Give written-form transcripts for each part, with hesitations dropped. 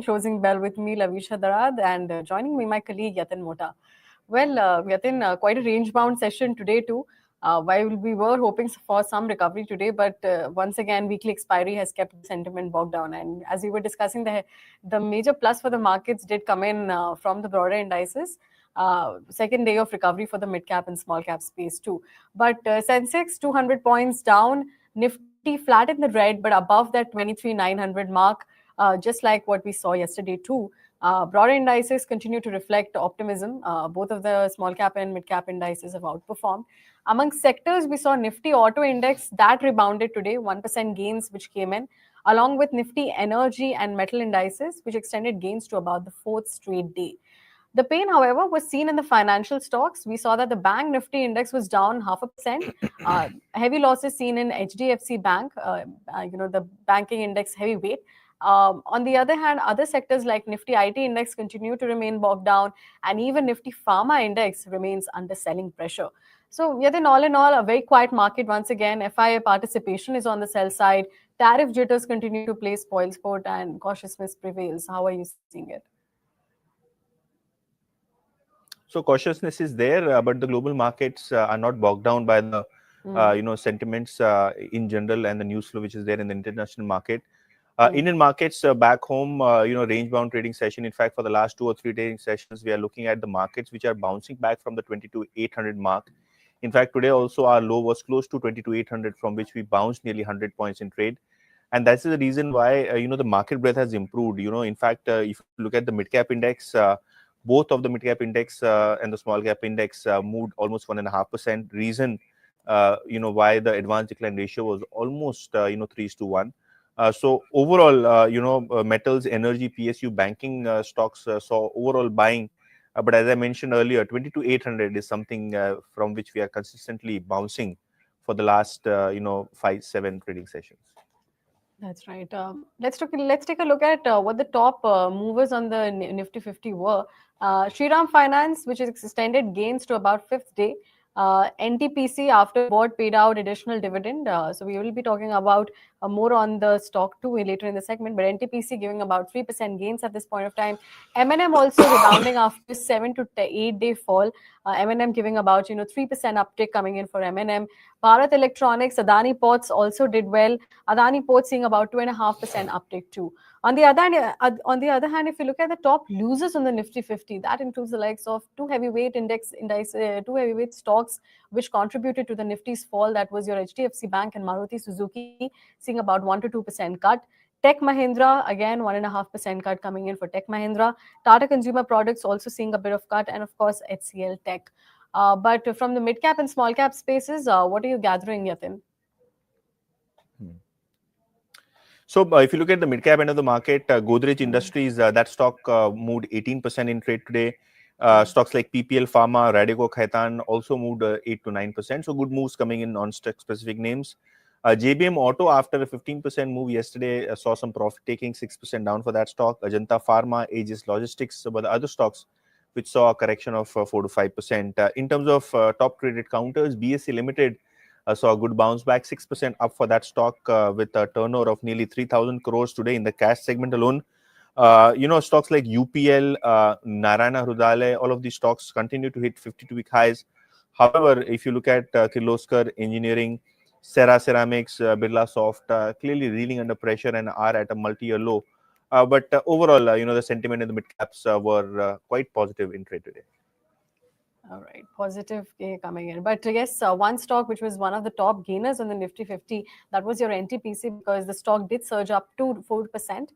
Closing bell with me, Lavisha Darad, and joining me, my colleague Yatin Mota. Well, Yatin, quite a range-bound session today too. While we were hoping for some recovery today, but once again, weekly expiry has kept the sentiment bogged down. And as we were discussing, the major plus for the markets did come in from the broader indices. Second day of recovery for the mid-cap and small-cap space too. But Sensex 200 points down, Nifty flat in the red, but above that 23,900 mark, just like what we saw yesterday too. Broader indices continue to reflect optimism. Both of the small cap and mid cap indices have outperformed. Among sectors, we saw Nifty Auto Index that rebounded today, 1% gains which came in, along with Nifty Energy and Metal indices, which extended gains to about the fourth straight day. The pain, however, was seen in the financial stocks. We saw that the Bank Nifty index was down 0.5%. Heavy losses seen in HDFC Bank, the banking index heavyweight. On the other hand, other sectors like Nifty IT index continue to remain bogged down, and even Nifty Pharma index remains under selling pressure. So, yet in all, a very quiet market once again. FIA participation is on the sell side. Tariff jitters continue to play spoilsport, and cautiousness prevails. How are you seeing it? So cautiousness is there, but the global markets are not bogged down by the sentiments in general and the news flow which is there in the international market. Indian markets back home, range bound trading session. In fact, for the last 2 or 3 trading sessions, we are looking at the markets which are bouncing back from the 22,800 mark. In fact, today also our low was close to 22,800, from which we bounced nearly 100 points in trade. And that's the reason why, the market breadth has improved. In fact, if you look at the mid-cap index, both of the mid-cap index and the small-cap index moved almost 1.5%. Reason, why the advanced decline ratio was almost, 3:1. So overall, metals, energy, PSU, banking stocks saw overall buying. But as I mentioned earlier, 22,800 is something from which we are consistently bouncing for the last, 5-7 trading sessions. That's right. Let's take a look at what the top movers on the Nifty 50 were. Shriram Finance, which has extended gains to about fifth day. NTPC, after board paid out additional dividend. So we will be talking about more on the stock too later in the segment. But NTPC giving about 3% gains at this point of time. M&M also rebounding after 7 to 8 day fall. M&M giving about 3% uptick coming in for M&M. Bharat Electronics, Adani Ports also did well. Adani Ports seeing about 2.5% uptick too. On the other hand, if you look at the top losers on the Nifty 50, that includes the likes of two heavyweight stocks which contributed to the Nifty's fall. That was your HDFC Bank and Maruti Suzuki, seeing about 1 to 2% cut. Tech Mahindra, again, 1.5% cut coming in for Tech Mahindra. Tata Consumer Products also seeing a bit of cut, and of course, HCL Tech. But from the mid-cap and small-cap spaces, what are you gathering, Yatin? So if you look at the mid-cap end of the market, Godrej Industries, that stock moved 18% in trade today. Stocks like PPL Pharma, Radico Khaitan also moved 8 to 9%. So good moves coming in on specific names. JBM Auto, after a 15% move yesterday, saw some profit taking, 6% down for that stock. Ajanta Pharma, Aegis Logistics were the other stocks which saw a correction of 4 to 5%. In terms of top traded counters, BSE Limited saw a good bounce back, 6% up for that stock with a turnover of nearly 3,000 crores today in the cash segment alone. Stocks like UPL, Narayana Hrudayalaya, all of these stocks continue to hit 52-week highs. However, if you look at Kirloskar Engineering, Serra Ceramics, Birla Soft, clearly reeling under pressure and are at a multi-year low. But overall, the sentiment in the mid-caps were quite positive in trade today. All right, positive coming in. But yes, one stock which was one of the top gainers on the Nifty 50, that was your NTPC, because the stock did surge up to 4%,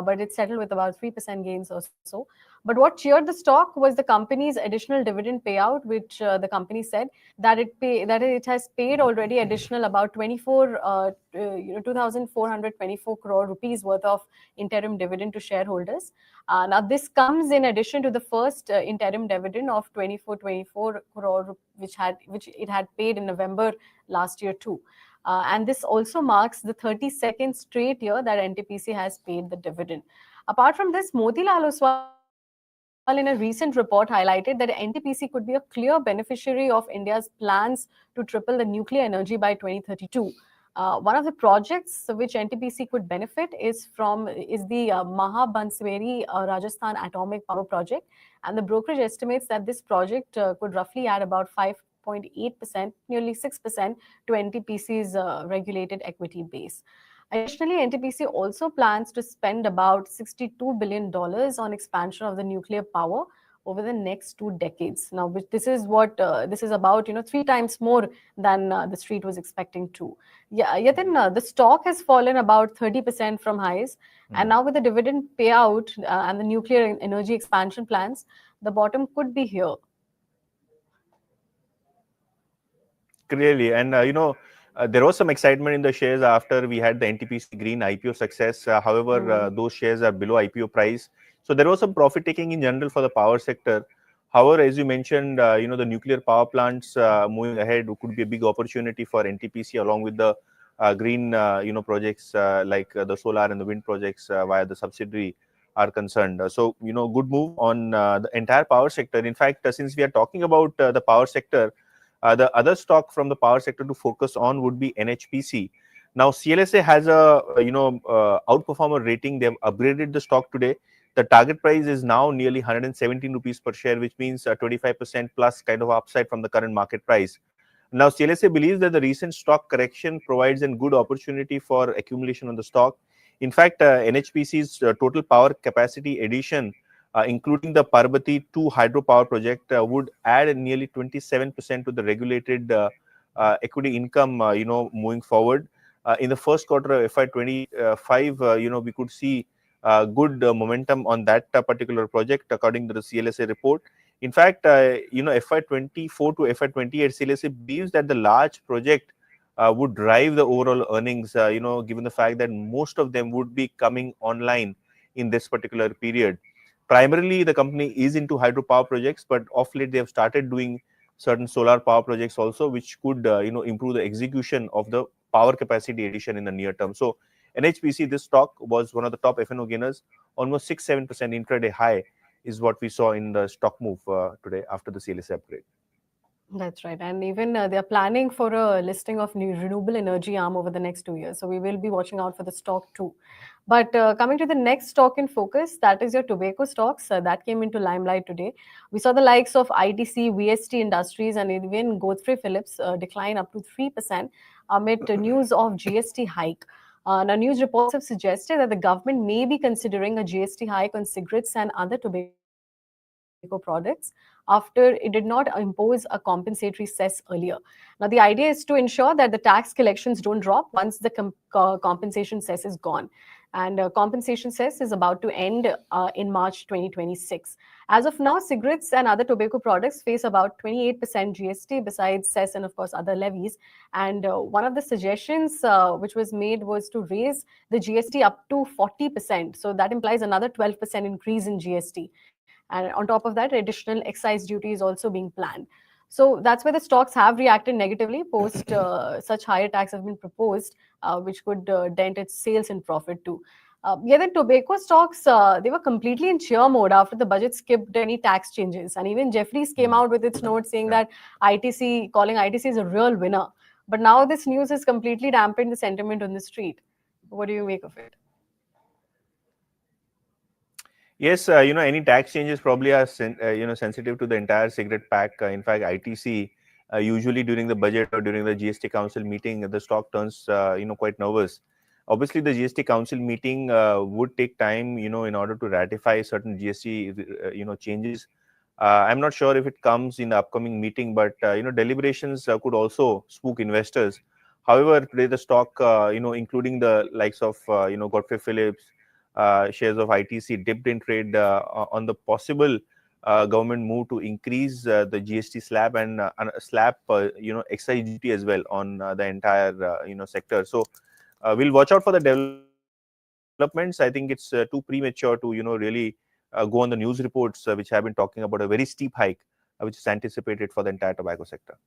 but it settled with about 3% gains or so. But what cheered the stock was the company's additional dividend payout, which the company said that it has paid already additional about 2,424 crore rupees worth of interim dividend to shareholders. Now, this comes in addition to the first interim dividend of 24 crore, which it had paid in November last year too. And this also marks the 32nd straight year that NTPC has paid the dividend. Apart from this, Motilal Oswal in a recent report highlighted that NTPC could be a clear beneficiary of India's plans to triple the nuclear energy by 2032. One of the projects which NTPC could benefit is the Mahabansweri Rajasthan Atomic Power Project, and the brokerage estimates that this project could roughly add about 5.8%, nearly 6% to NTPC's regulated equity base. Additionally, NTPC also plans to spend about $62 billion on expansion of the nuclear power over the next 2 decades. Now, this is what this is about, 3 times more than the street was expecting to. Yeah, Yatin, the stock has fallen about 30% from highs, and now with the dividend payout and the nuclear energy expansion plans, the bottom could be here. Clearly, and there was some excitement in the shares after we had the NTPC Green IPO success. However, those shares are below IPO price, so there was some profit taking in general for the power sector. However, as you mentioned, the nuclear power plants moving ahead could be a big opportunity for NTPC, along with the green projects like the solar and the wind projects via the subsidiary are concerned. So good move on the entire power sector. In fact, since we are talking about the power sector, the other stock from the power sector to focus on would be NHPC. Now, CLSA has a outperformer rating. They have upgraded the stock today. The target price is now nearly 117 rupees per share, which means 25% plus kind of upside from the current market price. Now, CLSA believes that the recent stock correction provides a good opportunity for accumulation on the stock. In fact, NHPC's total power capacity addition, including the Parbati 2 hydropower project, would add nearly 27% to the regulated equity income, moving forward. In the first quarter of FY25, we could see good momentum on that particular project, according to the CLSA report. In fact, FY24 to FY28, CLSA believes that the large project would drive the overall earnings, given the fact that most of them would be coming online in this particular period. Primarily, the company is into hydropower projects, but of late they have started doing certain solar power projects also, which could improve the execution of the power capacity addition in the near term. So NHPC, this stock was one of the top F&O gainers, almost 6-7% intraday high is what we saw in the stock move today after the CLSA upgrade. That's right. And even they're planning for a listing of new renewable energy arm over the next 2 years. So we will be watching out for the stock too. But coming to the next stock in focus, that is your tobacco stocks. That came into limelight today. We saw the likes of ITC, VST Industries, and even Godfrey Phillips decline up to 3% amid news of GST hike. Now, news reports have suggested that the government may be considering a GST hike on cigarettes and other tobacco products after it did not impose a compensatory cess earlier. Now, the idea is to ensure that the tax collections don't drop once the compensation cess is gone. And compensation cess is about to end in March 2026. As of now, cigarettes and other tobacco products face about 28% GST besides cess and, of course, other levies. And one of the suggestions which was made was to raise the GST up to 40%. So that implies another 12% increase in GST. And on top of that, additional excise duty is also being planned. So that's why the stocks have reacted negatively post such higher tax have been proposed, which could dent its sales and profit too. The tobacco stocks, they were completely in cheer mode after the budget skipped any tax changes. And even Jeffries came out with its note saying that calling ITC is a real winner. But now this news has completely dampened the sentiment on the street. What do you make of it? Yes, any tax changes probably are sensitive to the entire cigarette pack. In fact, ITC usually during the budget or during the GST Council meeting, the stock turns quite nervous. Obviously, the GST Council meeting would take time, in order to ratify certain GST changes. I'm not sure if it comes in the upcoming meeting, but deliberations could also spook investors. However, today the stock, including the likes of Godfrey Phillips, shares of ITC dipped in trade on the possible government move to increase the GST slab and slap excise duty as well on the entire sector. So we'll watch out for the developments. I think it's too premature to really go on the news reports which have been talking about a very steep hike which is anticipated for the entire tobacco sector.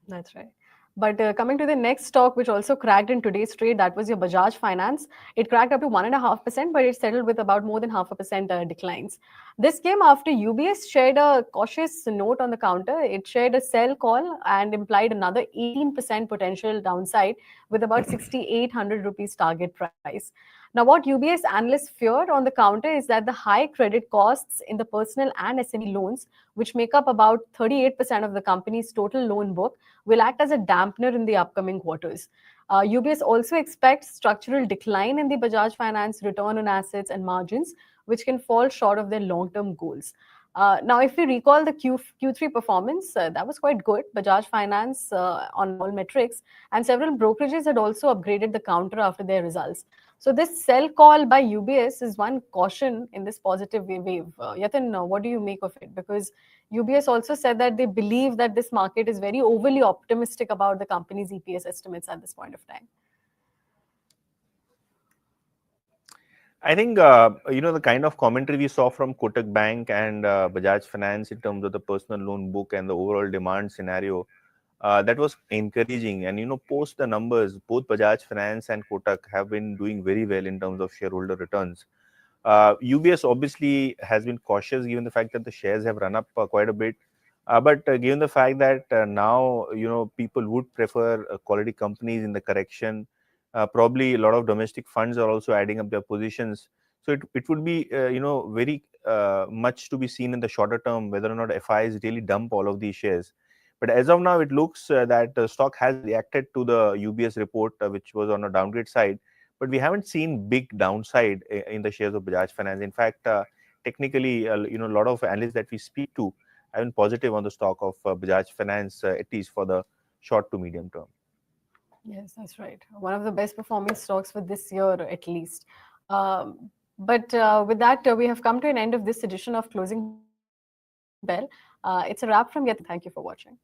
That's right. But coming to the next stock, which also cracked in today's trade, that was your Bajaj Finance. It cracked up to 1.5%, but it settled with about more than 0.5% declines. This came after UBS shared a cautious note on the counter. It shared a sell call and implied another 18% potential downside with about 6,800 rupees target price. Now, what UBS analysts feared on the counter is that the high credit costs in the personal and SME loans, which make up about 38% of the company's total loan book, will act as a dampener in the upcoming quarters. UBS also expects structural decline in the Bajaj Finance return on assets and margins, which can fall short of their long-term goals. Now, if we recall the Q3 performance, that was quite good. Bajaj Finance on all metrics, and several brokerages had also upgraded the counter after their results. So this sell call by UBS is one caution in this positive wave. Yatin, what do you make of it? Because UBS also said that they believe that this market is very overly optimistic about the company's EPS estimates at this point of time. I think the kind of commentary we saw from Kotak Bank and Bajaj Finance in terms of the personal loan book and the overall demand scenario, that was encouraging. And post the numbers, both Bajaj Finance and Kotak have been doing very well in terms of shareholder returns. UBS obviously has been cautious given the fact that the shares have run up quite a bit. But given the fact that now people would prefer quality companies in the correction, probably a lot of domestic funds are also adding up their positions. So it would be very much to be seen in the shorter term whether or not FIs really dump all of these shares. But as of now, it looks that the stock has reacted to the UBS report, which was on a downgrade side. But we haven't seen big downside in the shares of Bajaj Finance. In fact, technically, a lot of analysts that we speak to have been positive on the stock of Bajaj Finance, at least for the short to medium term. Yes, that's right. One of the best performing stocks for this year, at least. But with that, we have come to an end of this edition of Closing Bell. It's a wrap from Yatin. Thank you for watching.